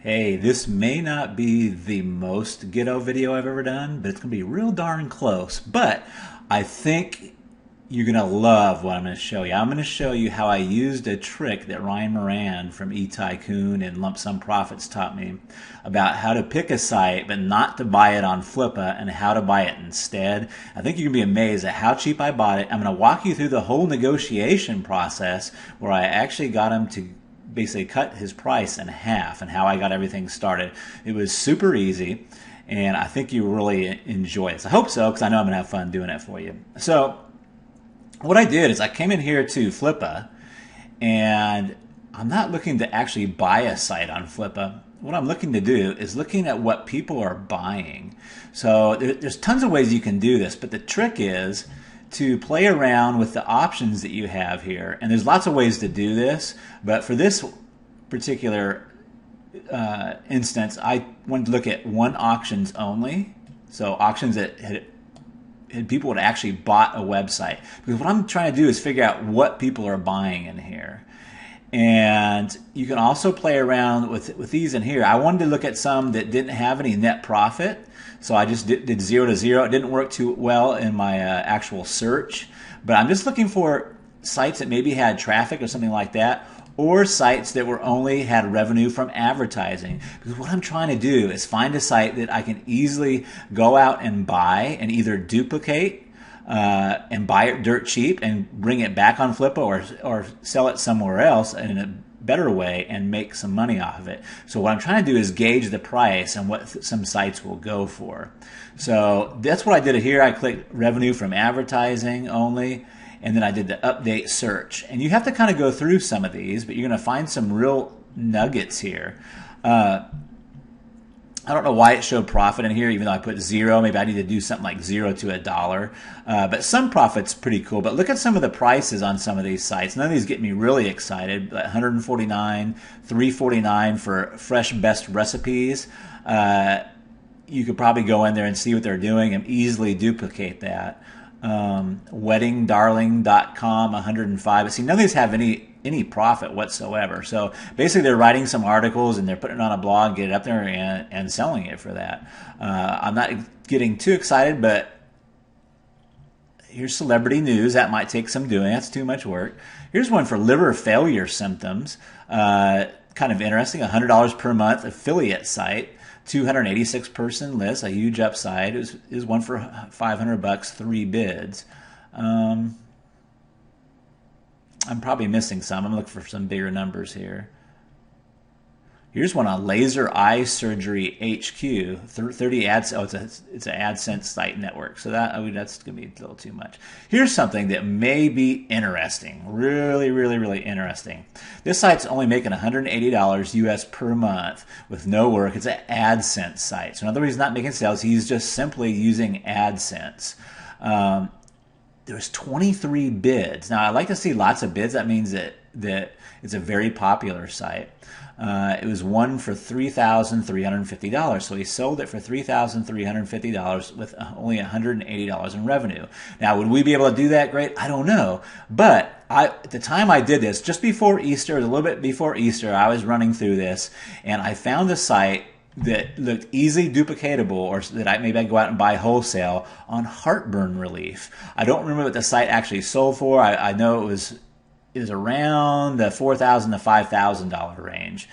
Hey, this may not be the most ghetto video I've ever done, but it's going to be real darn close. But I think you're going to love what I'm going to show you. I'm going to show you how I used a trick that Ryan Moran from eTycoon and Lump Sum Profits taught me about how to pick a site but not to buy it on Flippa and how to buy it instead. I think you're going to be amazed at how cheap I bought it. I'm going to walk you through the whole negotiation process where I actually got him to basically cut his price in half and how I got everything started. It was super easy, and I think you really enjoy this. I hope so, because I know I'm going to have fun doing it for you. So what I did is I came in here to Flippa, and I'm not looking to actually buy a site on Flippa. What I'm looking to do is looking at what people are buying. So there's tons of ways you can do this, but the trick is to play around with the options that you have here. And there's lots of ways to do this, but for this particular instance, I wanted to look at one auctions only. So auctions that had people would actually bought a website. Because what I'm trying to do is figure out what people are buying in here. And you can also play around with these in here. I wanted to look at some that didn't have any net profit. So I just did 0 to 0. It didn't work too well in my actual search. But I'm just looking for sites that maybe had traffic or something like that, or sites that were only had revenue from advertising. Because what I'm trying to do is find a site that I can easily go out and buy and either duplicate and buy it dirt cheap and bring it back on Flippa, or sell it somewhere else in a better way and make some money off of it. So what I'm trying to do is gauge the price and what some sites will go for. So that's what I did here. I clicked revenue from advertising only, and then I did the update search. And you have to kind of go through some of these, but you're going to find some real nuggets here. I don't know why it showed profit in here, even though I put 0. Maybe I need to do something like 0 to $1. But some profit's pretty cool. But look at some of the prices on some of these sites. None of these get me really excited. Like $149, $349 for fresh best recipes. You could probably go in there and see what they're doing and easily duplicate that. Weddingdarling.com, 105. But see, none of these have any profit whatsoever. So basically they're writing some articles and they're putting it on a blog, get it up there and selling it for that. I'm not getting too excited, but here's celebrity news. That might take some doing. That's too much work. Here's one for liver failure symptoms. Kind of interesting. $100 per month affiliate site. 286 person list, a huge upside. It was one for $500, 3 bids. I'm probably missing some. I'm looking for some bigger numbers here. Here's one on Laser Eye Surgery HQ. 30 ads. Oh, it's an AdSense site network. So that's going to be a little too much. Here's something that may be interesting. Really, really, really interesting. This site's only making $180 US per month with no work. It's an AdSense site. So in other words, he's not making sales. He's just simply using AdSense. There's 23 bids. Now, I like to see lots of bids. That means that it's a very popular site. It was one for $3,350. So he sold it for $3,350 with only $180 in revenue. Now, would we be able to do that? Great. I don't know. But at the time I did this, just before Easter, a little bit before Easter, I was running through this, and I found a site that looked easily duplicatable, or that maybe I'd go out and buy wholesale on heartburn relief. I don't remember what the site actually sold for. I know it was around the $4,000 to $5,000 range.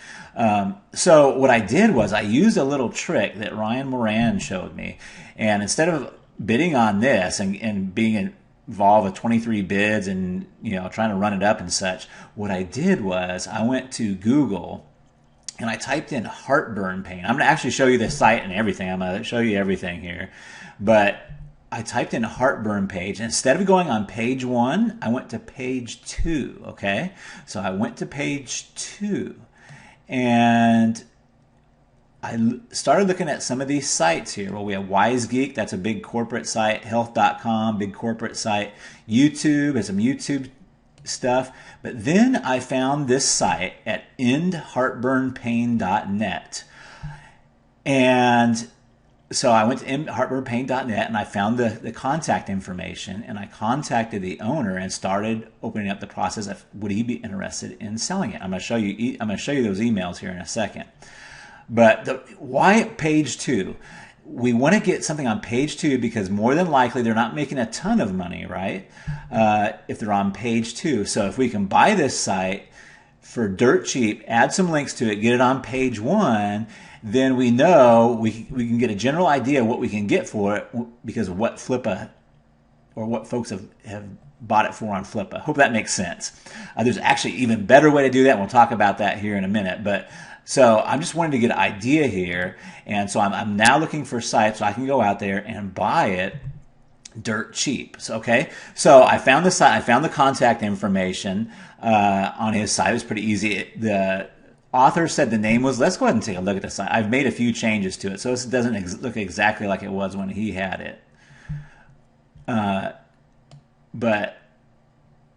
So what I did was I used a little trick that Ryan Moran showed me, and instead of bidding on this and being involved with 23 bids and trying to run it up and such, what I did was I went to Google and I typed in heartburn pain. I'm going to actually show you the site and everything. I'm going to show you everything here. But I typed in heartburn page. And instead of going on page 1, I went to page 2. Okay? So I went to page 2. And I started looking at some of these sites here. Well, we have WiseGeek. That's a big corporate site. Health.com, big corporate site. YouTube has some YouTube stuff. But then I found this site at endheartburnpain.net. And so I went to heartburnpain.net and I found the contact information, and I contacted the owner and started opening up the process of would he be interested in selling it. I'm going to show you those emails here in a second. But why page 2? We want to get something on page 2 because more than likely they're not making a ton of money, right? If they're on page 2. So if we can buy this site for dirt cheap, add some links to it, get it on page 1, then we know we can get a general idea of what we can get for it because of what Flippa or what folks have bought it for on Flippa. Hope that makes sense. There's actually an even better way to do that. We'll talk about that here in a minute. But so I'm just wanting to get an idea here. And so I'm now looking for sites so I can go out there and buy it dirt cheap. So, okay. So I found the site. I found the contact information on his site. It was pretty easy. The author said the name was, let's go ahead and take a look at the site. I've made a few changes to it. So this doesn't look exactly like it was when he had it. But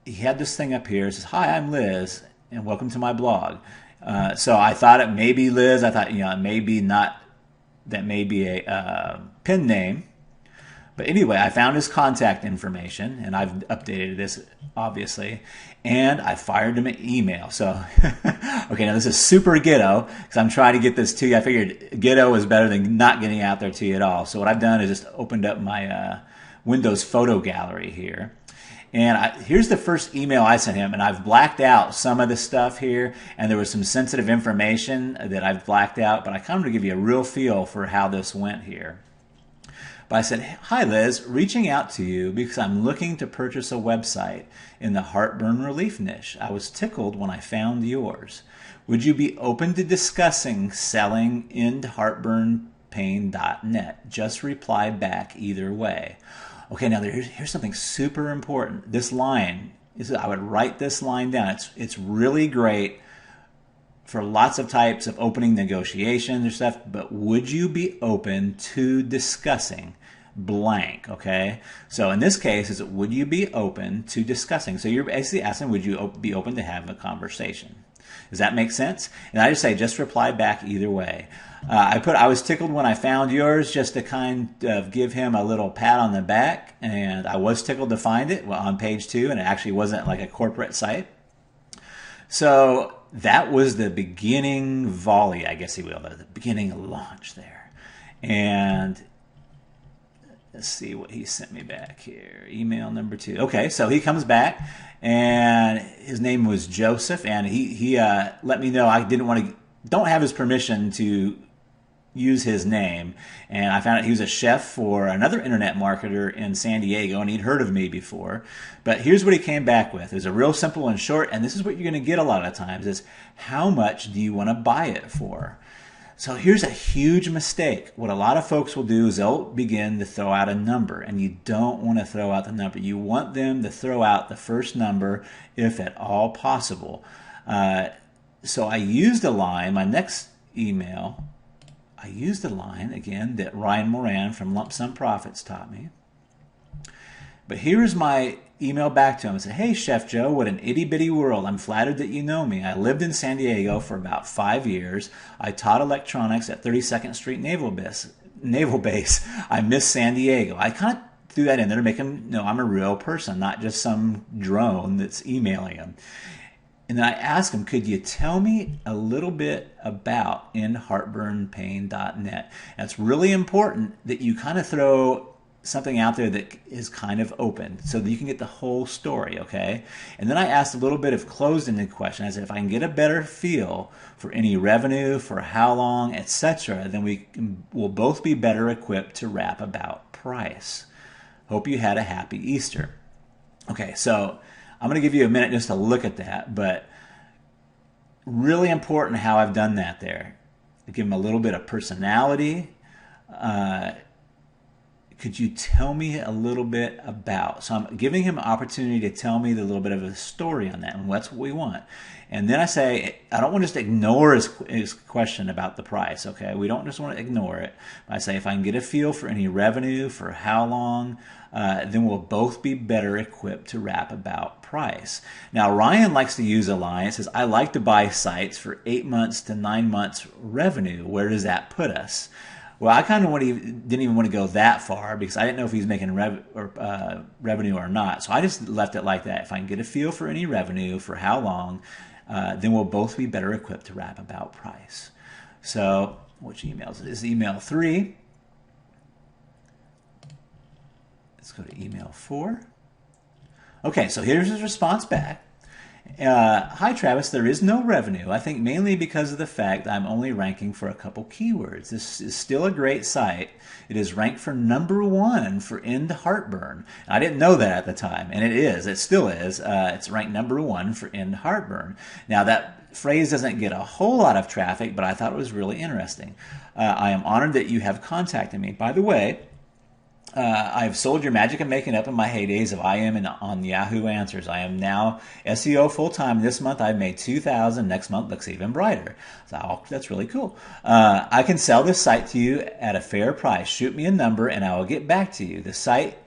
he had this thing up here. It says, "Hi, I'm Liz, and welcome to my blog." So I thought it may be Liz. I thought, it may be not. That may be a pen name. But anyway, I found his contact information, and I've updated this, obviously, and I fired him an email. So, okay, now this is super ghetto, because I'm trying to get this to you. I figured ghetto is better than not getting out there to you at all. So what I've done is just opened up my Windows photo gallery here. And here's the first email I sent him, and I've blacked out some of the stuff here, and there was some sensitive information that I've blacked out, but I kind of want to give you a real feel for how this went here. But I said, "Hi Liz, reaching out to you because I'm looking to purchase a website in the heartburn relief niche. I was tickled when I found yours. Would you be open to discussing selling into heartburnpain.net? Just reply back either way." Okay, now here's something super important. This line, I would write this line down. It's really great for lots of types of opening negotiations or stuff, but would you be open to discussing blank, okay? So in this case, it's would you be open to discussing? So you're basically asking, would you be open to have a conversation? Does that make sense? And I just say, just reply back either way. I was tickled when I found yours, just to kind of give him a little pat on the back, and I was tickled to find it on page 2, and it actually wasn't like a corporate site. So that was the beginning volley, I guess you will, the beginning launch there. And let's see what he sent me back here. Email number 2. Okay, so he comes back, and his name was Joseph, and he let me know I don't have his permission to use his name. And I found out he was a chef for another internet marketer in San Diego, and he'd heard of me before. But here's what he came back with. It was a real simple and short, and this is what you're going to get a lot of times, is how much do you want to buy it for? So here's a huge mistake. What a lot of folks will do is they'll begin to throw out a number, and you don't want to throw out the number. You want them to throw out the first number if at all possible. So I used a line, my next email, I used a line, again, that Ryan Moran from Lump Sum Profits taught me. But here's my email back to him. I said, "Hey, Chef Joe, what an itty-bitty world. I'm flattered that you know me. I lived in San Diego for about 5 years. I taught electronics at 32nd Street Naval Base. I miss San Diego." I kind of threw that in there to make him know I'm a real person, not just some drone that's emailing him. And then I asked him, "Could you tell me a little bit about inheartburnpain.net?" And it's really important that you kind of throw something out there that is kind of open so that you can get the whole story, okay? And then I asked a little bit of closed-ended question. I said, if I can get a better feel for any revenue, for how long, etc., then we'll both be better equipped to rap about price. Hope you had a happy Easter. Okay, so I'm going to give you a minute just to look at that, but really important how I've done that there. I give him a little bit of personality. Could you tell me a little bit about? So I'm giving him an opportunity to tell me a little bit of a story on that, and that's what we want. And then I say, I don't want to just ignore his question about the price, okay? We don't just want to ignore it. I say, if I can get a feel for any revenue, for how long, then we'll both be better equipped to rap about price. Now, Ryan likes to use a line. It says, I like to buy sites for 8 months to 9 months revenue. Where does that put us? Well, I kind of didn't even want to go that far because I didn't know if he's making revenue or not. So I just left it like that. If I can get a feel for any revenue, for how long, then we'll both be better equipped to rap about price. So which emails? It is email 3. Let's go to email 4. Okay, so here's his response back. Hi Travis, there is no revenue. I think mainly because of the fact I'm only ranking for a couple keywords. This is still a great site. It is ranked for #1 for end heartburn. I didn't know that at the time, and it is. It still is. It's ranked #1 for end heartburn. Now that phrase doesn't get a whole lot of traffic, but I thought it was really interesting. I am honored that you have contacted me. By the way, I've sold your magic and making up in my heydays of IM on Yahoo Answers. I am now SEO full-time. This month I've made $2,000. Next month looks even brighter. So that's really cool. I can sell this site to you at a fair price. Shoot me a number and I will get back to you. The site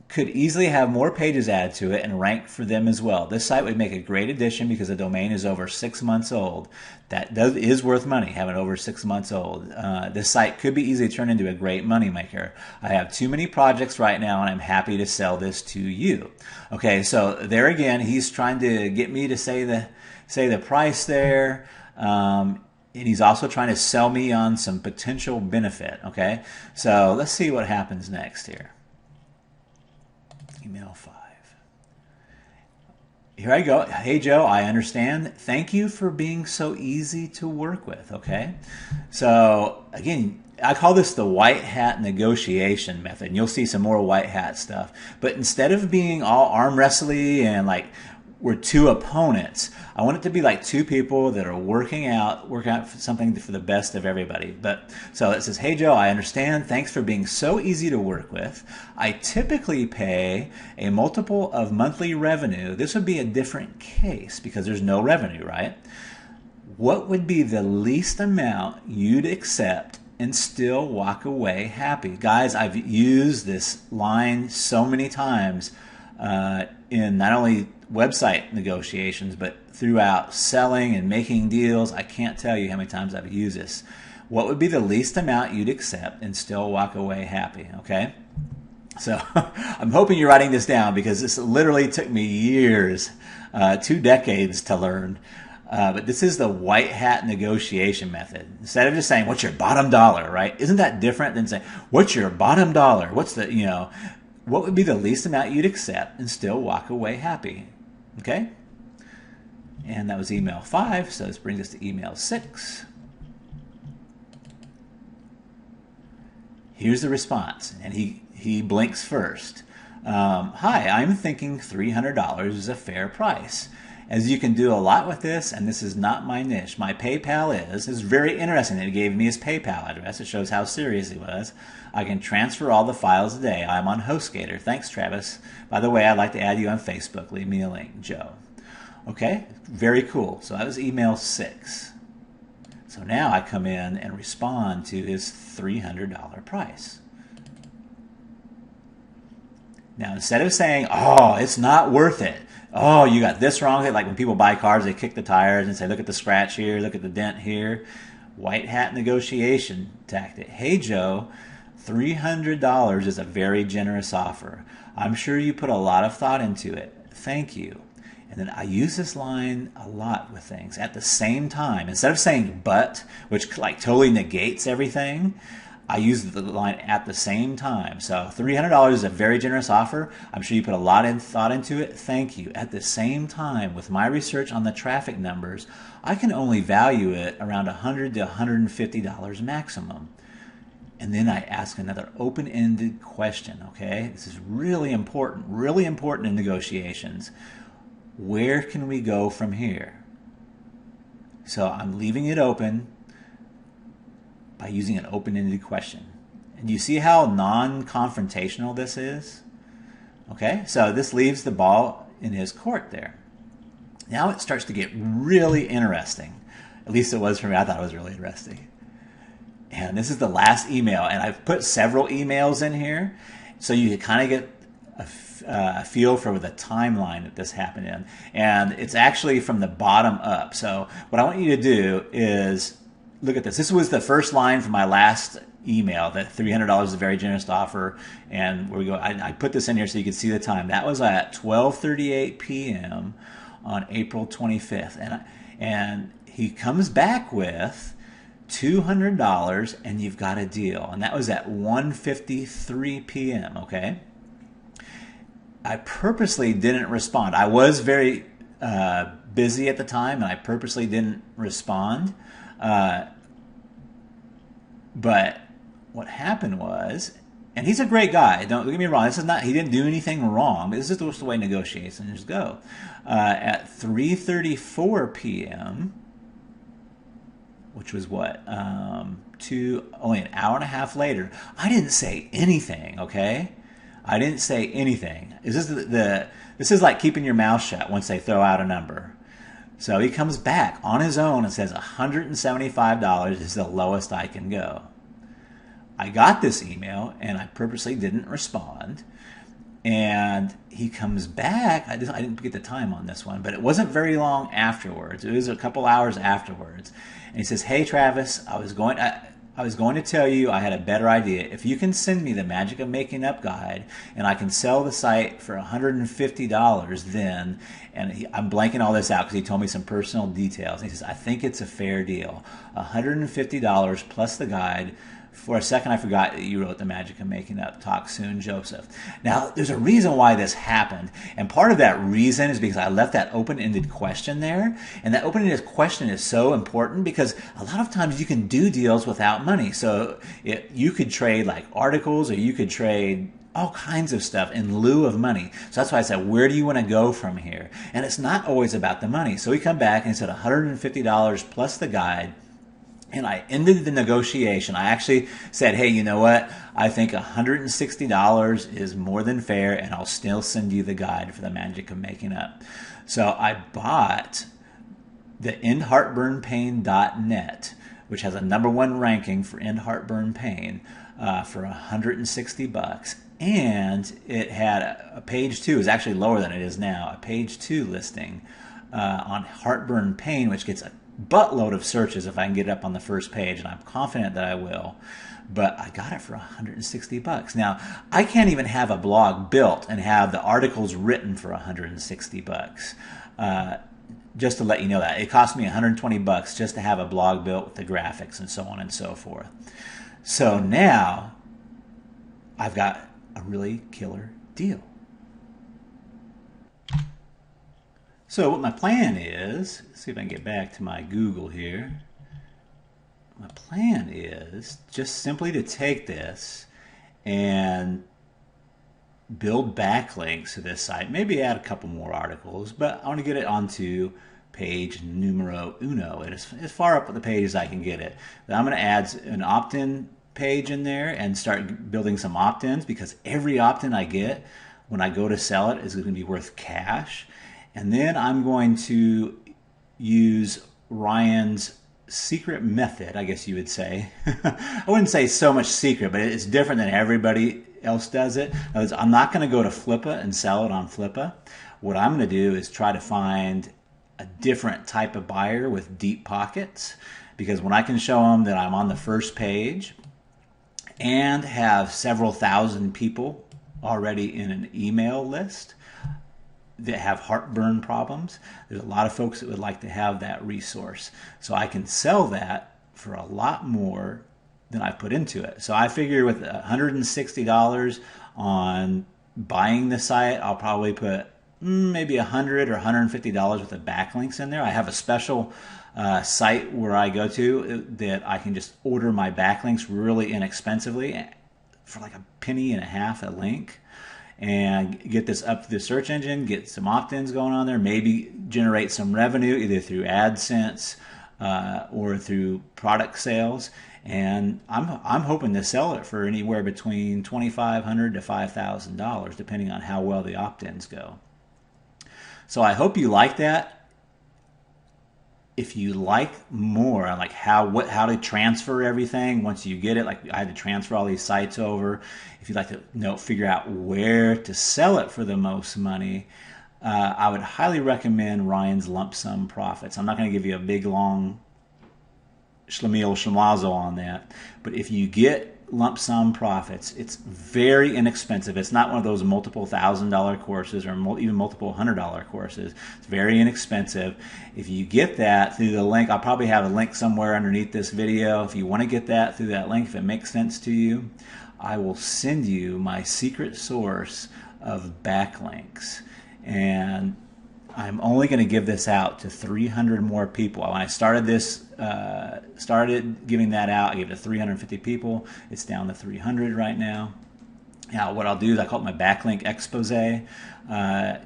could easily have more pages added to it and rank for them as well. This site would make a great addition because the domain is over 6 months old. That is worth money, having over 6 months old. This site could be easily turned into a great moneymaker. I have too many projects right now and I'm happy to sell this to you. Okay, so there again, he's trying to get me to say the price there. And he's also trying to sell me on some potential benefit. Okay, so let's see what happens next here. Email 5. Here I go. Hey Joe, I understand. Thank you for being so easy to work with. Okay, so again, I call this the white hat negotiation method. And you'll see some more white hat stuff. But instead of being all arm wrestly and like we're two opponents, I want it to be like two people that are working out something for the best of everybody. But so it says, hey Joe, I understand. Thanks for being so easy to work with. I typically pay a multiple of monthly revenue. This would be a different case because there's no revenue, right? What would be the least amount you'd accept and still walk away happy? Guys, I've used this line so many times in not only website negotiations, but throughout selling and making deals. I can't tell you how many times I've used this. What would be the least amount you'd accept and still walk away happy? Okay, so I'm hoping you're writing this down because this literally took me years, 2 decades to learn. But this is the white hat negotiation method. Instead of just saying, what's your bottom dollar, right? Isn't that different than saying, what's your bottom dollar? What's the, what would be the least amount you'd accept and still walk away happy? Okay? And that was email 5, so this brings us to email 6. Here's the response, and he blinks first. Hi, I'm thinking $300 is a fair price. As you can do a lot with this, and this is not my niche. My PayPal is very interesting that he gave me his PayPal address. It shows how serious he was. I can transfer all the files today. I'm on HostGator. Thanks, Travis. By the way, I'd like to add you on Facebook. Leave me a link, Joe. Okay, very cool. So that was email 6. So now I come in and respond to his $300 price. Now, instead of saying, oh, it's not worth it. Oh, you got this wrong. Like when people buy cars, they kick the tires and say, look at the scratch here, look at the dent here. White hat negotiation tactic. Hey, Joe, $300 is a very generous offer. I'm sure you put a lot of thought into it. Thank you. And then I use this line a lot with things. At the same time, instead of saying but, which like totally negates everything, I use the line at the same time. So $300 is a very generous offer. I'm sure you put a lot of thought into it. Thank you. At the same time, with my research on the traffic numbers, I can only value it around $100 to $150 maximum. And then I ask another open-ended question, okay? This is really important in negotiations. Where can we go from here? So I'm leaving it open by using an open-ended question. And you see how non-confrontational this is? Okay, so this leaves the ball in his court there. Now it starts to get really interesting. At least it was for me. I thought it was really interesting. And this is the last email. And I've put several emails in here so you kind of get a feel for the timeline that this happened in. And it's actually from the bottom up. So what I want you to do is look at this. This was the first line from my last email, that $300 is a very generous offer. And where we go, I put this in here so you can see the time. That was at 12:38 p.m. on April 25th. And he comes back with $200 and you've got a deal. And that was at 1:53 p.m., okay? I purposely didn't respond. I was very busy at the time, and I purposely didn't respond. But what happened was, and he's a great guy, don't get me wrong, this is not, he didn't do anything wrong, but this is just the way negotiations go. At 3:34 p.m., which was what, only an hour and a half later, I didn't say anything, okay? I didn't say anything. This is like keeping your mouth shut once they throw out a number. So he comes back on his own and says $175 is the lowest I can go. I got this email and I purposely didn't respond. And he comes back. I didn't get the time on this one, but it wasn't very long afterwards. It was a couple hours afterwards. And he says, "Hey, Travis, I was going to tell you I had a better idea. If you can send me the Magic of Making Up guide and I can sell the site for $150 then," and I'm blanking all this out because he told me some personal details. And he says, "I think it's a fair deal. $150 plus the guide." For a second, I forgot that you wrote The Magic of Making Up. Talk soon, Joseph. Now, there's a reason why this happened. And part of that reason is because I left that open-ended question there. And that open-ended question is so important because a lot of times you can do deals without money. So you could trade like articles, or you could trade all kinds of stuff in lieu of money. So that's why I said, where do you want to go from here? And it's not always about the money. So he come back and he said $150 plus the guide. And I ended the negotiation. I actually said, "Hey, you know what? I think $160 is more than fair, and I'll still send you the guide for the Magic of Making Up." So I bought the endheartburnpain.net, which has a #1 ranking for end heartburn pain, for $160. And it had a page 2, is actually lower than it is now, a page 2 listing on heartburn pain, which gets a buttload of searches if I can get it up on the first page, and I'm confident that I will. But I got it for $160. Now, I can't even have a blog built and have the articles written for $160. Just to let you know that. It cost me $120 just to have a blog built with the graphics and so on and so forth. So now, I've got a really killer deal. So what my plan is, let's see if I can get back to my Google here. My plan is just simply to take this and build backlinks to this site, maybe add a couple more articles, but I want to get it onto page numero uno, and as far up the page as I can get it. Then I'm going to add an opt-in page in there and start building some opt-ins, because every opt-in I get when I go to sell it is going to be worth cash. And then I'm going to use Ryan's secret method, I guess you would say. I wouldn't say so much secret, but it's different than everybody else does it. I'm not going to go to Flippa and sell it on Flippa. What I'm going to do is try to find a different type of buyer with deep pockets, because when I can show them that I'm on the first page and have several thousand people already in an email list that have heartburn problems, there's a lot of folks that would like to have that resource. So I can sell that for a lot more than I put into it. So I figure with $160 on buying the site, I'll probably put maybe $100 or $150 worth of backlinks in there. I have a special site where I go to that I can just order my backlinks really inexpensively for like $0.015 a link, and get this up to the search engine, get some opt-ins going on there, maybe generate some revenue either through AdSense or through product sales. And I'm hoping to sell it for anywhere between $2,500 to $5,000, depending on how well the opt-ins go. So I hope you like that. If you like more on like how to transfer everything once you get it, like I had to transfer all these sites over. If you'd like to figure out where to sell it for the most money, I would highly recommend Ryan's Lump Sum Profits. I'm not going to give you a big long schlemiel schlemazel on that, but if you get lump sum profits. It's very inexpensive. It's not one of those multiple $1,000 courses or even multiple $100 courses. It's very inexpensive. If you get that through the link, I'll probably have a link somewhere underneath this video. If you want to get that through that link, if it makes sense to you, I will send you my secret source of backlinks. And I'm only going to give this out to 300 more people. When I started this, started giving that out, I gave it to 350 people. It's down to 300 right now. Now, what I'll do is I call it my backlink expose.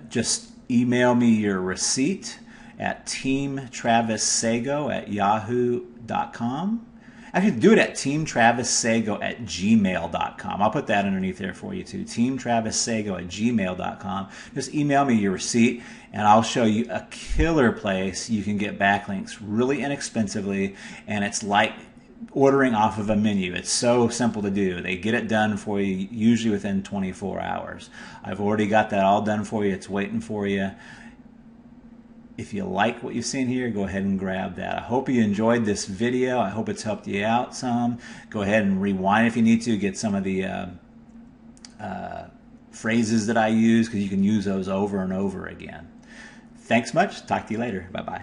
Just email me your receipt at teamtravissago@yahoo.com. Actually, do it at teamtravissago@gmail.com. I'll put that underneath there for you too. teamtravissago@gmail.com. Just email me your receipt and I'll show you a killer place you can get backlinks really inexpensively, and it's like ordering off of a menu. It's so simple to do. They get it done for you usually within 24 hours. I've already got that all done for you. It's waiting for you. If you like what you've seen here, go ahead and grab that. I hope you enjoyed this video. I hope it's helped you out some. Go ahead and rewind if you need to, get some of the phrases that I use, because you can use those over and over again. Thanks much. Talk to you later. Bye-bye.